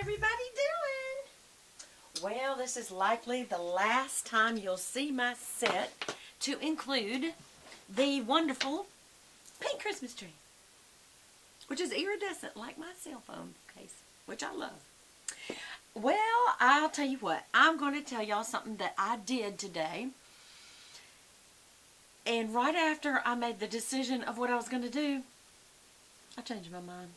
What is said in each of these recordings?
everybody doing? Well, this is likely the last time you'll see my set to include the wonderful pink Christmas tree, which is iridescent like my cell phone case, which I love. Well, I'll tell you what, I'm going to tell y'all something that I did today. And right after I made the decision of what I was going to do, I changed my mind.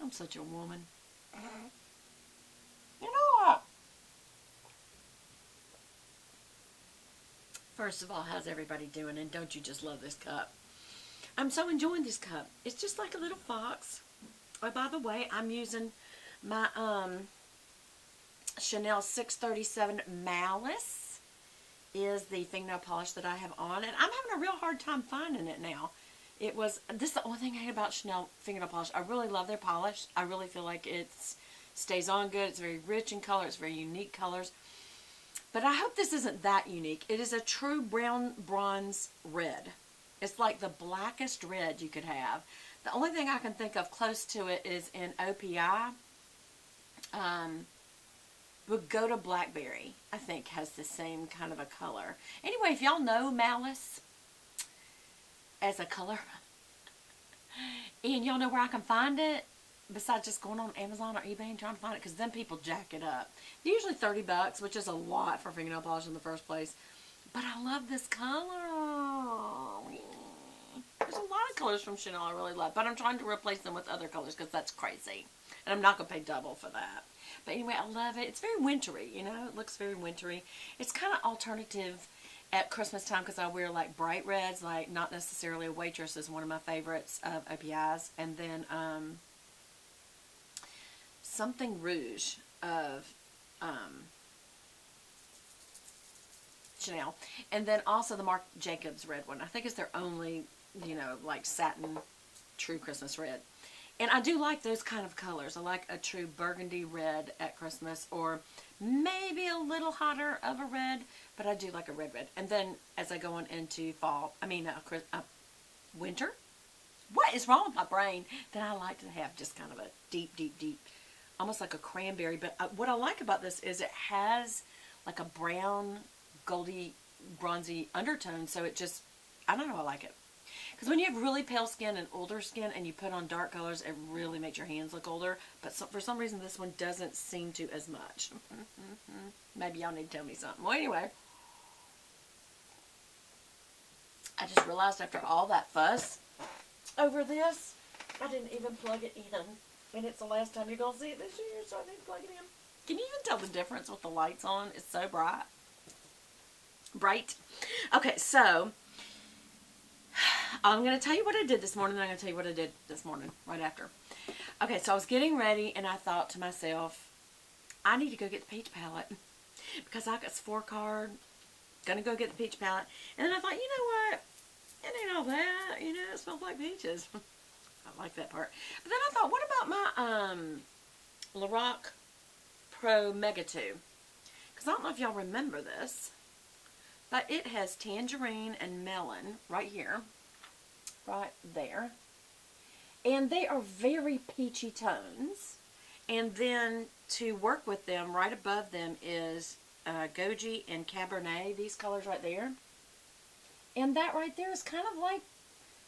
I'm such a woman. You know what? First of all, how's everybody doing? And don't you just love this cup? I'm so enjoying this cup. It's just like a little fox. Oh, by the way, I'm using my Chanel 637 Malice is the fingernail polish that I have on. And I'm having a real hard time finding it now. This is the only thing I hate about Chanel fingernail polish. I really love their polish. I really feel like it stays on good. It's very rich in color. It's very unique colors. But I hope this isn't that unique. It is a true brown bronze red. It's like the blackest red you could have. The only thing I can think of close to it is in OPI. Pagoda Blackberry, I think, has the same kind of a color. Anyway, if y'all know Malice as a color, and y'all know where I can find it, besides just going on Amazon or eBay and trying to find it, because then people jack it up. They're usually $30, which is a lot for fingernail polish in the first place. But I love this color. There's a lot of colors from Chanel I really love, but I'm trying to replace them with other colors because that's crazy. And I'm not going to pay double for that. But anyway, I love it. It's very wintry, you know. It looks very wintry. It's kind of alternative at Christmas time because I wear like bright reds, like not necessarily a Waitress is one of my favorites of OPIs. And then something rouge of Chanel. And then also the Marc Jacobs red one. I think it's their only, you know, like satin true Christmas red. And I do like those kind of colors. I like a true burgundy red at Christmas, or maybe a little hotter of a red, but I do like a red. And then as I go on into winter, what is wrong with my brain? Then I like to have just kind of a deep, almost like a cranberry. But what I like about this is it has like a brown, goldy, bronzy undertone. So it just, I don't know, I like it. Because when you have really pale skin and older skin and you put on dark colors, it really makes your hands look older. But for some reason, this one doesn't seem to as much. Maybe y'all need to tell me something. Well, anyway, I just realized after all that fuss over this, I didn't even plug it in. And it's the last time you're going to see it this year, so I need to plug it in. Can you even tell the difference with the lights on? It's so bright. Okay, so I'm going to tell you what I did this morning, and I'm going to tell you what I did this morning right after. Okay, so I was getting ready, and I thought to myself, I need to go get the peach palette because I got Sephora card. Going to go get the peach palette. And then I thought, you know what? It ain't all that. You know, it smells like peaches. I like that part. But then I thought, what about my Lorac Pro Mega 2? Because I don't know if y'all remember this, but it has tangerine and melon right here, right there. And they are very peachy tones. And then to work with them, right above them is Goji and Cabernet, these colors right there. And that right there is kind of like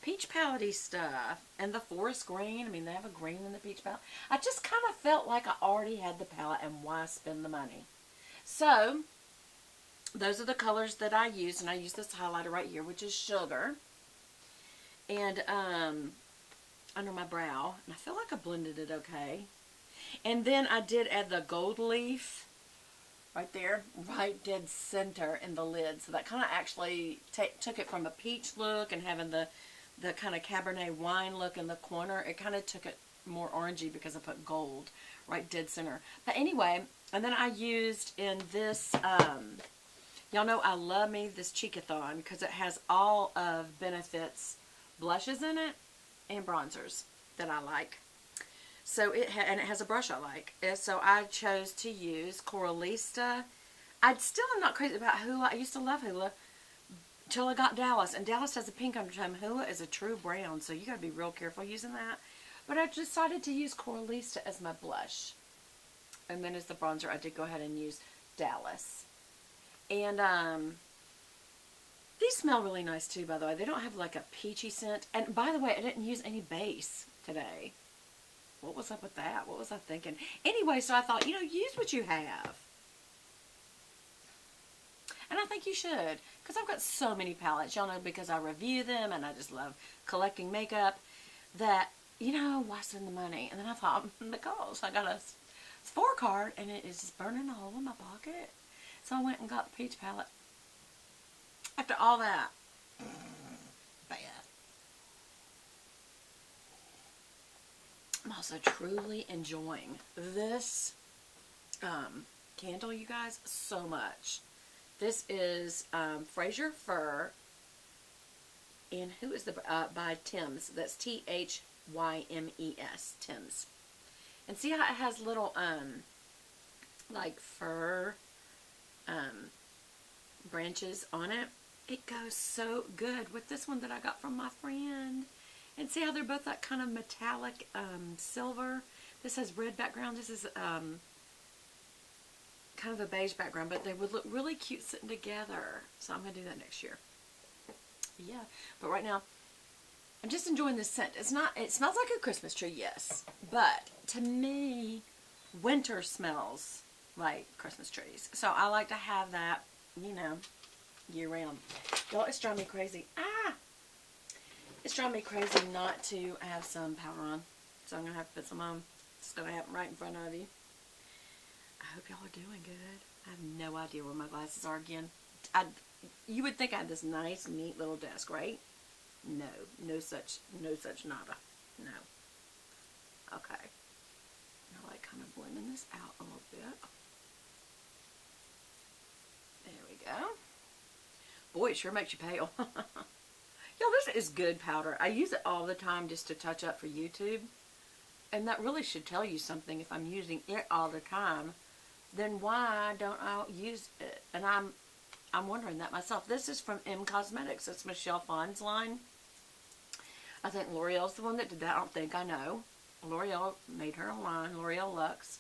peach palette-y stuff. And the forest green, I mean, they have a green in the peach palette. I just kind of felt like I already had the palette, and why spend the money? So those are the colors that I use, and I use this highlighter right here, which is Sugar, and under my brow, and I feel like I blended it okay. And then I did add the Gold Leaf right there, right dead center in the lid, so that kind of actually took it from a peach look and having the kind of Cabernet wine look in the corner. It kind of took it more orangey because I put gold right dead center. But anyway, and then I used in this y'all know I love me this Cheekathon because it has all of Benefit's blushes in it and bronzers that I like. So it has a brush I like. So I chose to use Coralista. I still am not crazy about Hoola. I used to love Hoola until I got Dallas. And Dallas has a pink undertone. Hoola is a true brown, so you got to be real careful using that. But I decided to use Coralista as my blush. And then as the bronzer, I did go ahead and use Dallas. And these smell really nice too, by the way. They don't have like a peachy scent. And by the way, I didn't use any base today. What was up with that? What was I thinking? Anyway, so I thought, use what you have. And I think you should. Because I've got so many palettes. Y'all know because I review them and I just love collecting makeup. That, why spend the money? And then I thought, because I got a Sephora card and it is just burning a hole in my pocket. So I went and got the peach palette. After all that. Bad. I'm also truly enjoying this candle, you guys, so much. This is Fraser Fir, and who is the by Tim's? That's Tymes, Tim's. And see how it has little like fir branches on it? It goes so good with this one that I got from my friend. And see how they're both that kind of metallic silver? This has red background. This is kind of a beige background, but they would look really cute sitting together. So I'm going to do that next year. Yeah, but right now, I'm just enjoying this scent. It smells like a Christmas tree, yes. But to me, winter smells like Christmas trees. So I like to have that, year round. Y'all, it's driving me crazy. It's driving me crazy not to have some powder on. So I'm going to have to put some on. It's going to happen right in front of you. I hope y'all are doing good. I have no idea where my glasses are again. You would think I had this nice, neat little desk, right? No. No such nada. No. Okay. Now, like, kind of blending this out a little bit. There we go. Boy, it sure makes you pale. Yo, this is good powder. I use it all the time just to touch up for YouTube. And that really should tell you something. If I'm using it all the time, then why don't I use it? And I'm wondering that myself. This is from M Cosmetics. It's Michelle Phan's line. I think L'Oreal's the one that did that. I don't think I know. L'Oreal made her line, L'Oreal Luxe.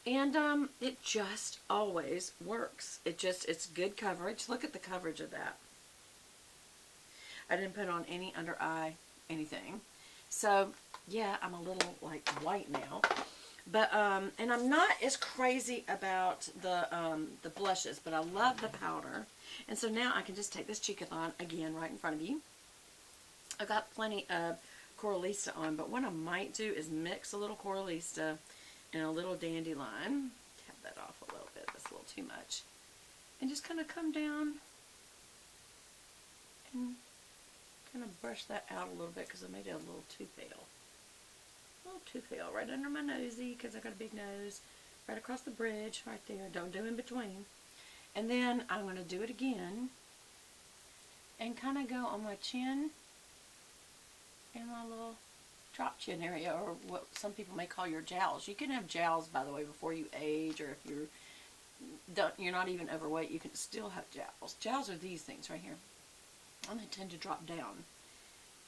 And it just always works. It's good coverage. Look at the coverage of that. I didn't put on any under eye anything. So, yeah, I'm a little, like, white now. But, and I'm not as crazy about the blushes, but I love the powder. And so now I can just take this Cheekathon, again, right in front of you. I've got plenty of Coralista on, but what I might do is mix a little Coralista and a little Dandelion. Tap that off a little bit. That's a little too much. And just kind of come down and kind of brush that out a little bit because I made it a little too pale. A little too pale. Right under my nosy because I got a big nose. Right across the bridge. Right there. Don't do in between. And then I'm going to do it again. And kind of go on my chin. And my little drop chin area. Or what some people may call your jowls. You can have jowls, by the way, before you age. Or if you're not even overweight, you can still have jowls. Jowls are these things right here. And they tend to drop down.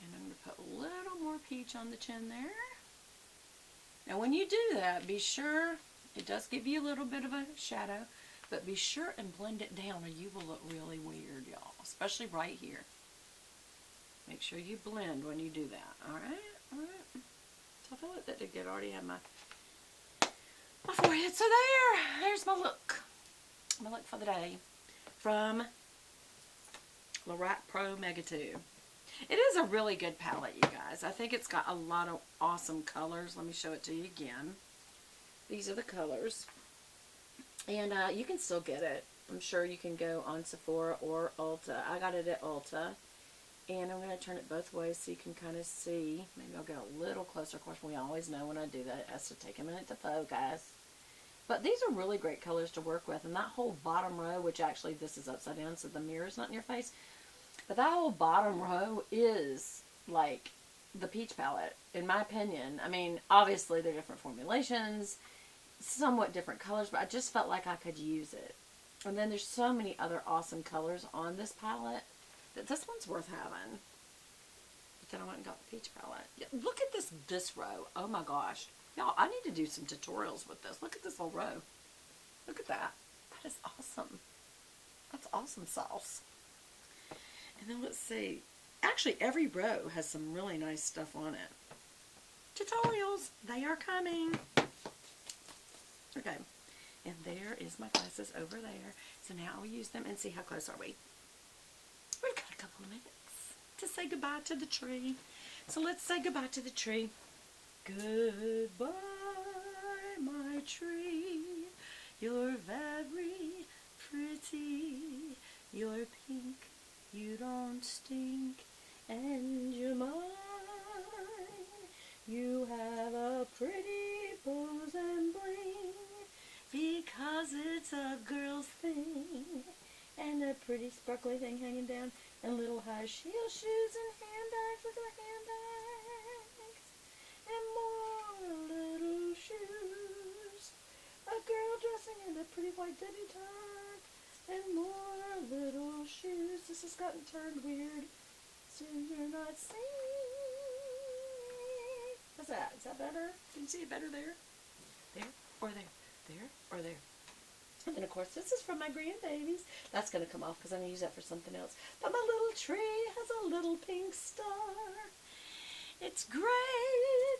And I'm going to put a little more peach on the chin there. Now when you do that, be sure, it does give you a little bit of a shadow, but be sure and blend it down or you will look really weird, y'all. Especially right here. Make sure you blend when you do that. Alright? Alright. So I feel like that did good. I already have my forehead. So there's my look. My look for the day. From Lorac Pro Mega 2. It is a really good palette, you guys. I think it's got a lot of awesome colors. Let me show it to you again. These are the colors. And you can still get it. I'm sure you can go on Sephora or Ulta. I got it at Ulta. And I'm going to turn it both ways so you can kind of see. Maybe I'll get a little closer. Of course, we always know when I do that, it has to take a minute to focus. But these are really great colors to work with. And that whole bottom row, which actually this is upside down so the mirror's not in your face. But that whole bottom row is like the peach palette, in my opinion. I mean, obviously they're different formulations, somewhat different colors, but I just felt like I could use it. And then there's so many other awesome colors on this palette that this one's worth having. But then I went and got the peach palette. Yeah, look at this row. Oh my gosh. Y'all, I need to do some tutorials with this. Look at this whole row. Look at that. That is awesome. That's awesome sauce. And then let's see. Actually, every row has some really nice stuff on it. Tutorials. They are coming. Okay. And there is my glasses over there. So now I'll use them and see how close are we. We've got a couple of minutes to say goodbye to the tree. So let's say goodbye to the tree. Goodbye, my tree. You're very pretty. You're pink. You don't stink. And you're mine. You have a pretty pose and bling. Because it's a girl's thing. And a pretty sparkly thing hanging down. And little high heel shoes and handbags. Look at the handbags. And more little shoes. A girl dressing in a pretty white debutante. And more little shoes. This has gotten turned weird. So you're not seeing. What's that? Is that better? Can you see it better there? There or there? There or there? And then, of course, this is from my grandbabies. That's going to come off because I'm going to use that for something else. But my little tree has a little pink star. It's great.